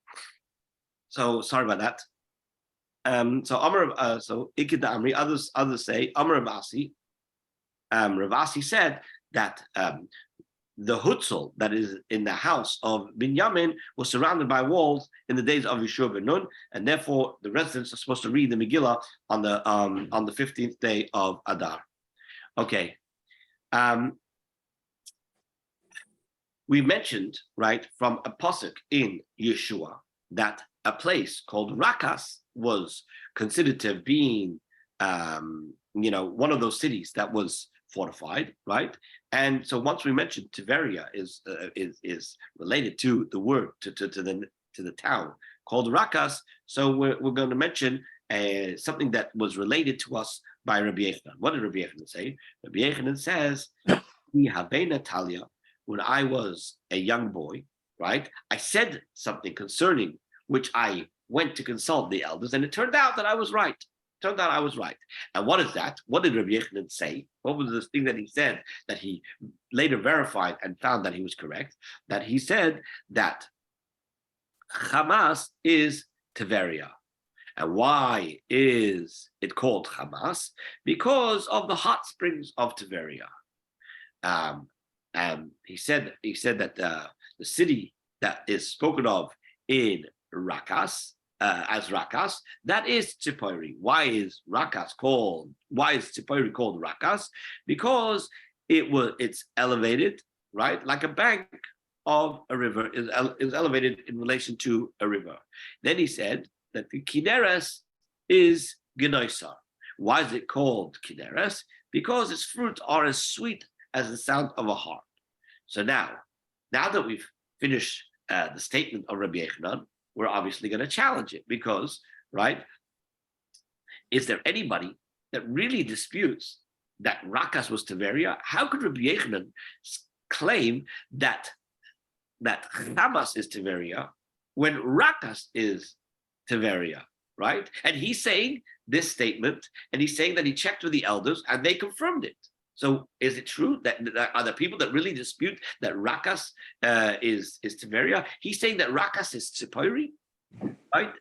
sorry about that. So Amar, so Ikeda Amri, others say Amar Ravasi. Ravasi said that the Hutzel that is in the house of Binyamin was surrounded by walls in the days of Yeshua ben Nun, and therefore the residents are supposed to read the Megillah on the 15th day of Adar. Okay. We mentioned, right, from a pasuk in Yeshua that a place called Rakas was considered to have been, one of those cities that was fortified, right? And so once we mentioned Tiberia is related to the word to the town called Rakas, so we're going to mention something that was related to us by Rabbi Yechanan. What did Rabbi Yechanan say? Rabbi Yechanan says, Natalia. When I was a young boy, right, I said something concerning which I went to consult the elders, and it turned out that I was right. And what is that? What did Rabbi Yechanan say? What was this thing that he said that he later verified and found that he was correct? That he said that Hamas is Tiberia. And why is it called Hamas? Because of the hot springs of Tiberia. He said that the city that is spoken of in Rakas, as Rakas, that is Tzipori. Why is Tzipori called Rakas? Because it's elevated, right, like a bank of a river is elevated in relation to a river. Then he said that the Kineres is Genoisar. Why is it called Kineres? Because its fruits are as sweet as the sound of a harp. So now that we've finished the statement of Rabbi Yechanan, we're obviously going to challenge it because, right, is there anybody that really disputes that Rakas was Tiberia? How could Rabbi Yechanan claim that Hamas is Tiberia when Rakas is Tiberia, right? And he's saying this statement, and he's saying that he checked with the elders and they confirmed it. So is it true that are there people that really dispute that Rakas is Tiberia? He's saying that Rakas is Tzipori, right?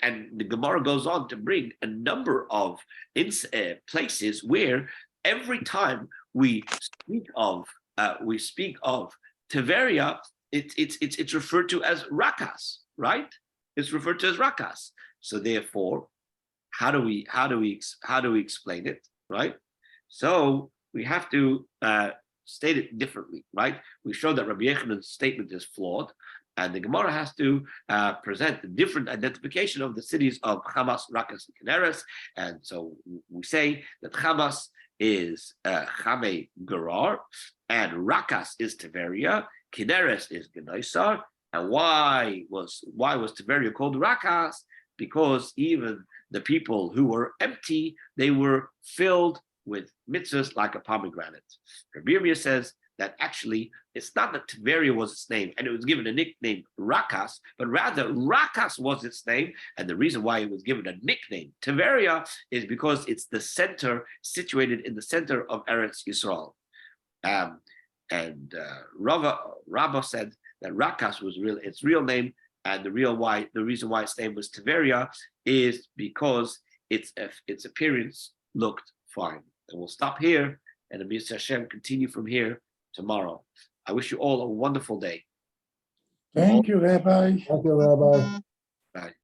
And the Gemara goes on to bring a number of places where every time we speak of Tiberia, it's referred to as Rakas, right? It's referred to as Rakas. So therefore, how do we explain it, right? So we have to state it differently, right? We show that Rabbi Yechanan's statement is flawed, and the Gemara has to present a different identification of the cities of Hamas, Rakas, and Kineres. And so we say that Hamas is Chame Gerar, and Rakas is Tiberia, Kineres is Genoisar. And why was Tiberia called Rakas? Because even the people who were empty, they were filled with mitzvahs like a pomegranate. Rabbi Yirmiyah says that actually it's not that Tiberia was its name and it was given a nickname Rakas, but rather Rakas was its name, and the reason why it was given a nickname Tiberia is because it's the center, situated in the center of Eretz Yisrael. Rabbah said that Rakas was its real name, and the reason why its name was Tiberia is because its appearance looked fine. And we'll stop here, and Amir Hashem continue from here tomorrow. I wish you all a wonderful day. Thank you, Rabbi. Thank you, Rabbi. Bye.